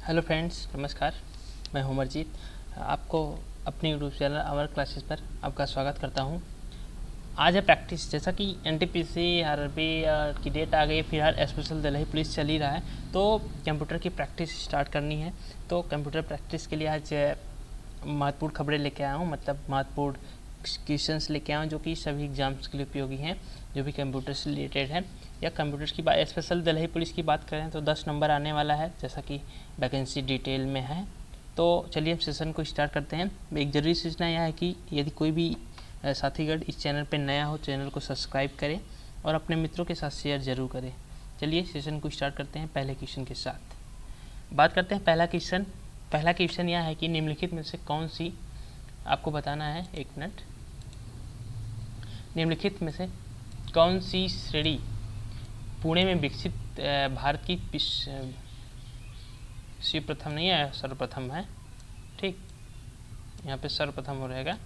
Hello friends, नमस्कार। मैं हूं अमरजीत। आपको अपनी यूट्यूब चैनल अमर क्लासेस पर आपका स्वागत करता हूं। आज है प्रैक्टिस। जैसा कि एनटीपीसी आरआरबी की डेट आ गई, फिलहाल स्पेशल दिल्ली पुलिस चल ही रहा है, तो कंप्यूटर की प्रैक्टिस स्टार्ट करनी है। तो कंप्यूटर प्रैक्टिस के लिए आज महत्वपूर्ण खबरें लेके आया हूँ, मतलब महत्वपूर्ण क्वेश्चंस लेके आया हूँ जो कि सभी एग्जाम्स के लिए उपयोगी हैं, जो भी कंप्यूटर से रिलेटेड है। या कंप्यूटर्स की बात, स्पेशल दिल्ली पुलिस की बात करें तो 10 नंबर आने वाला है, जैसा कि वैकेंसी डिटेल में है। तो चलिए हम सेशन को स्टार्ट करते हैं। एक ज़रूरी सूचना यह है कि यदि कोई भी साथीगण इस चैनल पर नया हो, चैनल को सब्सक्राइब करें और अपने मित्रों के साथ शेयर ज़रूर करें। चलिए सेशन को स्टार्ट करते हैं पहले क्वेश्चन के साथ। बात करते हैं पहला क्वेश्चन यह है कि निम्नलिखित में से कौन सी, आपको बताना है, एक मिनट, निम्नलिखित में से कौन सी श्रेणी पुणे में विकसित भारत की प्रथम नहीं है, सर्वप्रथम है। ठीक, यहाँ पे सर्वप्रथम हो रहेगा।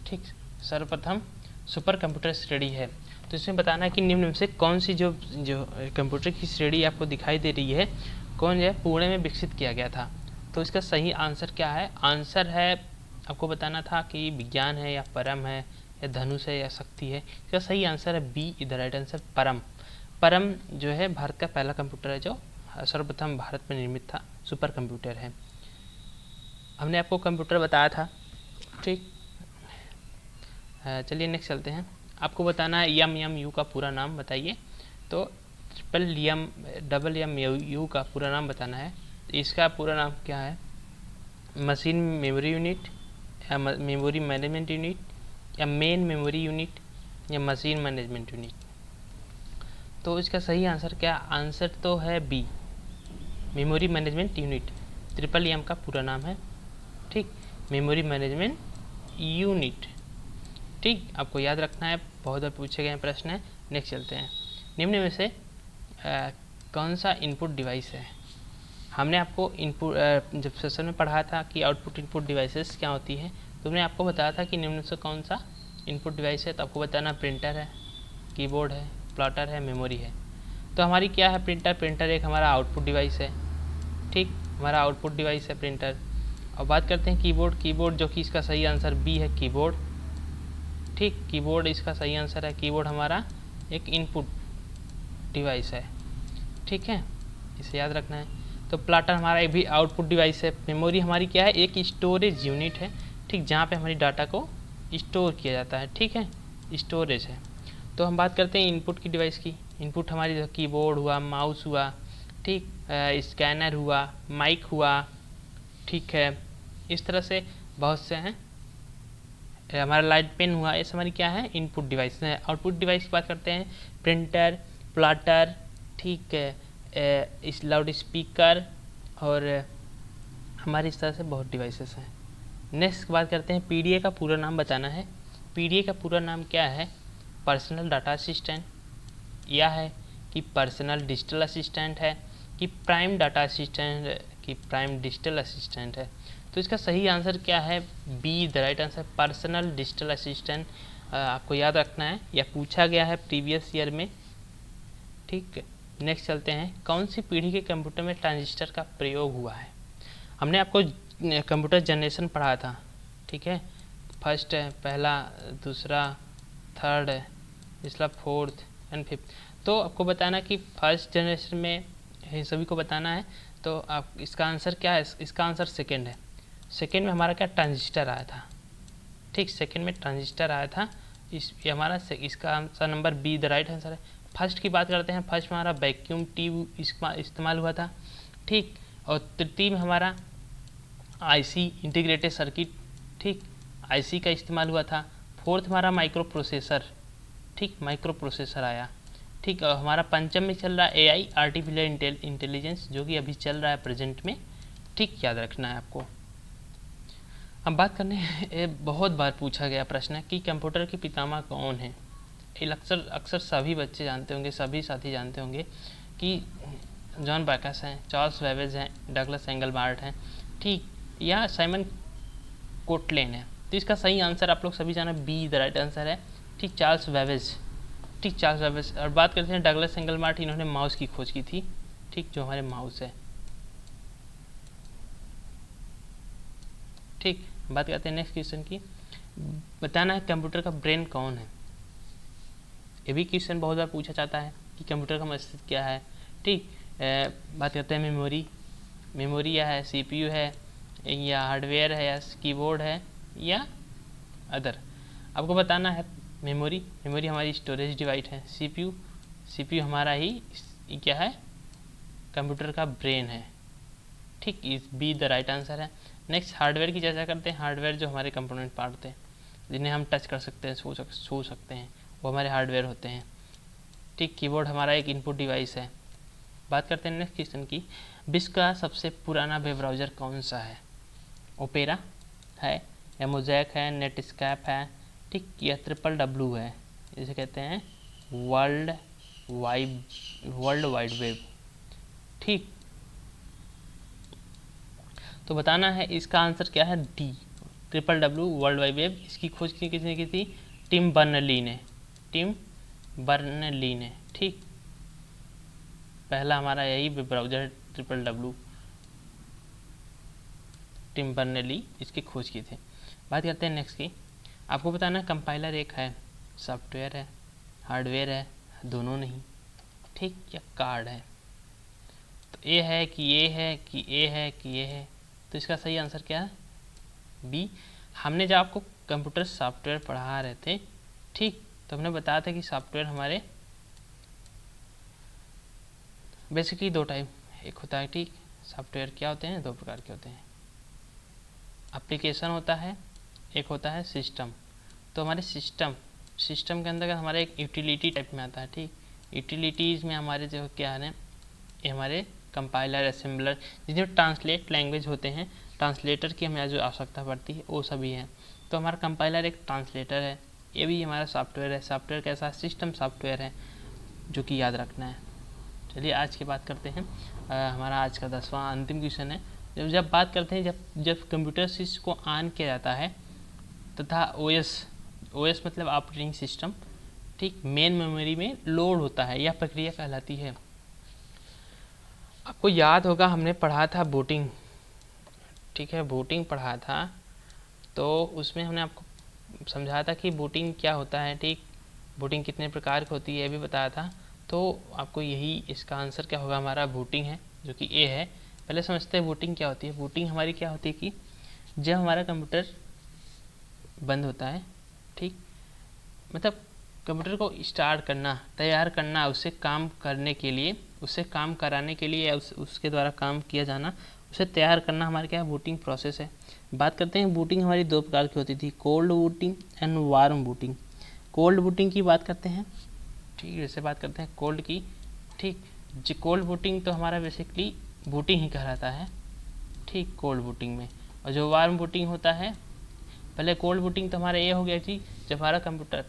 ठीक, सर्वप्रथम सुपर कंप्यूटर श्रेणी है। तो इसमें बताना है कि निम्न में से कौन सी जो कंप्यूटर की श्रेणी आपको दिखाई दे रही है, कौन है पुणे में विकसित किया गया था। तो इसका सही आंसर क्या है? आंसर है, आपको बताना था कि विज्ञान है या परम है या धनुष है या शक्ति है। इसका सही आंसर है बी, इधर राइट आंसर परम। परम जो है भारत का पहला कंप्यूटर है जो सर्वप्रथम भारत में निर्मित था, सुपर कंप्यूटर है। हमने आपको कंप्यूटर बताया था। ठीक, चलिए नेक्स्ट चलते हैं। आपको बताना है यम यम यू का पूरा नाम बताइए। तो डबल यम यू का पूरा नाम बताना है। तो इसका पूरा नाम क्या है? मशीन मेमोरी यूनिट या मेमोरी मैनेजमेंट यूनिट या मेन मेमोरी यूनिट या मशीन मैनेजमेंट यूनिट। तो इसका सही आंसर क्या? आंसर तो है B, memory management unit. Triple M का पूरा नाम है। ठीक, मेमोरी मैनेजमेंट यूनिट। ठीक, आपको याद रखना है, बहुत बार पूछे गए प्रश्न है। नेक्स्ट चलते हैं। निम्न में से कौन सा इनपुट डिवाइस है? हमने आपको इनपुट जब सेशन में पढ़ा था कि आउटपुट इनपुट डिवाइसेस क्या होती है, तो हमने आपको बताया था कि निम्न से कौन सा इनपुट डिवाइस है। तो आपको बताना प्रिंटर है, कीबोर्ड है, प्लॉटर है, मेमोरी है। तो हमारी क्या है? प्रिंटर एक हमारा आउटपुट डिवाइस है। ठीक, हमारा आउटपुट डिवाइस है प्रिंटर। और बात करते हैं कीबोर्ड जो कि इसका सही आंसर बी है, कीबोर्ड। ठीक, कीबोर्ड इसका सही आंसर है। कीबोर्ड हमारा एक इनपुट डिवाइस है। ठीक है, इसे याद रखना है। तो प्लॉटर हमारा एक भी आउटपुट डिवाइस है। मेमोरी हमारी क्या है? एक स्टोरेज यूनिट है। ठीक, जहाँ पे हमारी डाटा को स्टोर किया जाता है। ठीक है, स्टोरेज है। तो हम बात करते हैं इनपुट की डिवाइस की। इनपुट हमारी कीबोर्ड हुआ, माउस हुआ, ठीक, स्कैनर हुआ, माइक हुआ। ठीक है, इस तरह से बहुत से हैं। हमारा लाइट पेन हुआ, ये हमारी क्या है? इनपुट डिवाइस है। आउटपुट डिवाइस की बात करते हैं, प्रिंटर, प्लॉटर, ठीक है, इस लाउड स्पीकर, और हमारी इस तरह से बहुत डिवाइसेस हैं। नेक्स्ट बात करते हैं, पीडीए का पूरा नाम बताना है। पीडीए का पूरा नाम क्या है? पर्सनल डाटा असिस्टेंट, यह है कि पर्सनल डिजिटल असिस्टेंट है कि प्राइम डाटा असिस्टेंट कि प्राइम डिजिटल असिस्टेंट है। तो इसका सही आंसर क्या है? B, the right answer personal digital assistant. आपको याद रखना है, यह पूछा गया है प्रीवियस ईयर में। ठीक, नेक्स्ट चलते हैं। कौन सी पीढ़ी के कंप्यूटर में ट्रांजिस्टर का प्रयोग हुआ है? हमने आपको कंप्यूटर जनरेशन पढ़ा था। ठीक है, फर्स्ट है, पहला, दूसरा, थर्ड है, तीसरा, फोर्थ एंड फिफ्थ। तो आपको बताना कि फर्स्ट जनरेशन में सभी को बताना है। तो आप इसका आंसर क्या है? इसका आंसर सेकेंड है। सेकेंड में हमारा क्या? ट्रांजिस्टर आया था। ठीक, सेकेंड में ट्रांजिस्टर आया था। इसका answer number B, the right answer है। फर्स्ट की बात करते हैं। फर्स्ट में हमारा वैक्यूम ट्यूब इसका इस्तेमाल हुआ था। ठीक, और तृतीय में हमारा आईसी, इंटीग्रेटेड सर्किट, ठीक, आईसी का इस्तेमाल हुआ था। फोर्थ हमारा माइक्रो प्रोसेसर, ठीक, माइक्रो प्रोसेसर आया। ठीक, और हमारा पंचम में चल रहा है एआई, आर्टिफिशियल इंटेलिजेंस, जो कि अभी चल रहा है प्रेजेंट में। ठीक, याद रखना है आपको। अब बात करने ये बहुत बार पूछा गया प्रश्न है कि कंप्यूटर के पितामह कौन है। अक्सर सभी बच्चे जानते होंगे, सभी साथी जानते होंगे कि जॉन बैकस हैं, चार्ल्स वेबेज हैं, डगलस एंगलबार्ट हैं, ठीक, या साइमन कोटलेन है। तो इसका सही आंसर आप लोग सभी जाना, बी द राइट आंसर है। ठीक, चार्ल्स वेबेज। ठीक, चार्ल्स बेबेज। और बात करते हैं डगलस एंगलमार्ट, इन्होंने माउस की खोज की थी, ठीक, जो हमारे माउस है। ठीक, बात करते हैं नेक्स्ट क्वेश्चन की। बताना है कंप्यूटर का ब्रेन कौन है। ये भी क्वेश्चन बहुत बार पूछा जाता है कि कंप्यूटर का मस्तिष्क क्या है। ठीक, बात करते हैं मेमोरी। मेमोरी या है सीपीयू है, या हार्डवेयर है, या कीबोर्ड है, या अदर। आपको बताना है मेमोरी। मेमोरी हमारी स्टोरेज डिवाइस है। सीपीयू, सीपीयू हमारा ही क्या है, कंप्यूटर का ब्रेन है। ठीक, इस बी द राइट आंसर है। नेक्स्ट हार्डवेयर की चर्चा करते हैं। हार्डवेयर जो हमारे कंपोनेंट पार्ट थे, जिन्हें हम टच कर सकते हैं, छू सकते हैं, वो हमारे हार्डवेयर होते हैं। ठीक, कीबोर्ड हमारा एक इनपुट डिवाइस है। बात करते हैं नेक्स्ट क्वेश्चन की। विश्व का सबसे पुराना वेब ब्राउज़र कौन सा है। ओपेरा है, या मोज़ैक है, नेटस्कैप है, ठीक, या ट्रिपल है, इसे कहते हैं वर्ल्ड वाइड वेब। ठीक, तो बताना है इसका आंसर क्या है, D, triple world wide web. इसकी खोज किसने की थी, टिम बर्नर्ली ने। टिम बर्नर्ली ने, ठीक, पहला हमारा यही वेब ब्राउज़र ट्रिपल, टिम बर्नर्ली इसकी खोज की थी। बात करते हैं नेक्स्ट की। आपको बताना कंपाइलर एक है, सॉफ्टवेयर है, हार्डवेयर है, दोनों नहीं, ठीक, या कार्ड है। तो ए है कि ये है कि ए है कि ये है, तो इसका सही आंसर क्या है, बी। हमने जब आपको कंप्यूटर सॉफ्टवेयर पढ़ा रहे थे, ठीक, तो हमने बताया था कि सॉफ्टवेयर हमारे बेसिकली दो टाइप एक होता है। ठीक, सॉफ्टवेयर क्या होते हैं, दो प्रकार के होते हैं। एप्लीकेशन होता है, एक होता है सिस्टम। तो हमारे सिस्टम के अंदर हमारा एक यूटिलिटी टाइप में आता है। ठीक, यूटिलिटीज़ में हमारे जो क्या है, ये हमारे कंपाइलर, असेंबलर, जिसमें ट्रांसलेट लैंग्वेज होते हैं, ट्रांसलेटर की हमें जो आवश्यकता पड़ती है वो सभी है। तो हमारा कंपाइलर एक ट्रांसलेटर है, ये भी हमारा सॉफ्टवेयर है। सॉफ्टवेयर कैसा, सिस्टम सॉफ्टवेयर है, जो कि याद रखना है। चलिए आज की बात करते हैं। हमारा आज का 10वां अंतिम क्वेश्चन है। जब बात करते हैं, जब कंप्यूटर सिस्टम को ऑन किया जाता है तथा ओएस मतलब ऑपरेटिंग सिस्टम, ठीक, मेन मेमोरी में लोड होता है, यह प्रक्रिया कहलाती है। आपको याद होगा हमने पढ़ा था बूटिंग, ठीक है, बूटिंग पढ़ा था, तो उसमें हमने आपको समझाया था कि बूटिंग क्या होता है। ठीक, बूटिंग कितने प्रकार की होती है ये भी बताया था। तो आपको यही इसका आंसर क्या होगा, हमारा बूटिंग है, जो कि ए है। पहले समझते हैं बूटिंग क्या होती है। बूटिंग हमारी क्या होती है कि जब हमारा कंप्यूटर बंद होता है, ठीक, मतलब कंप्यूटर को स्टार्ट करना, तैयार करना, उससे काम करने के लिए, उससे काम कराने के लिए, या उसके द्वारा काम किया जाना, उसे तैयार करना हमारे क्या बूटिंग प्रोसेस है। बात करते हैं बूटिंग हमारी दो प्रकार की होती थी, cold booting and warm booting. Cold booting की बात करते हैं, ठीक, जैसे बात करते हैं कोल्ड की। ठीक, जो कोल्ड बूटिंग तो हमारा बेसिकली बूटिंग ही कहलाता है, ठीक, कोल्ड बूटिंग में। और जो वार्म बूटिंग होता है, पहले कोल्ड बूटिंग तो हमारा ये हो गया कि जब हमारा कंप्यूटर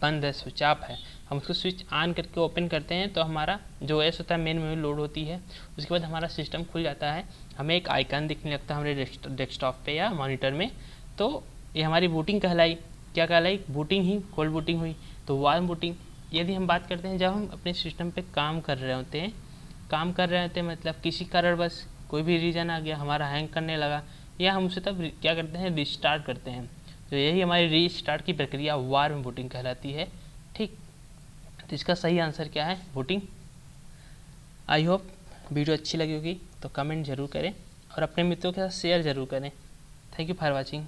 बंद है, स्विच ऑफ है, हम उसको स्विच ऑन करके ओपन करते हैं, तो हमारा जो ओएस होता है, मेन मेमोरी लोड होती है। उसके बाद हमारा सिस्टम खुल जाता है, हमें एक आइकन दिखने लगता है हमारे डेस्कटॉप पे या मॉनिटर में, तो ये हमारी बूटिंग कहलाई। क्या कहलाई, बूटिंग ही कोल्ड बूटिंग हुई। तो वार्म बूटिंग यदि हम बात करते हैं, जब हम अपने सिस्टम पे काम कर रहे होते हैं, मतलब किसी कारणवश कोई भी रीज़न आ गया, हमारा हैंग करने लगा, या हम उसे तब क्या करते हैं, रिस्टार्ट करते हैं। तो यही हमारी रीस्टार्ट की प्रक्रिया वार्म बूटिंग कहलाती है। ठीक, तो इसका सही आंसर क्या है, बूटिंग। आई होप वीडियो अच्छी लगी होगी, तो कमेंट जरूर करें और अपने मित्रों के साथ शेयर जरूर करें। Thank you for watching.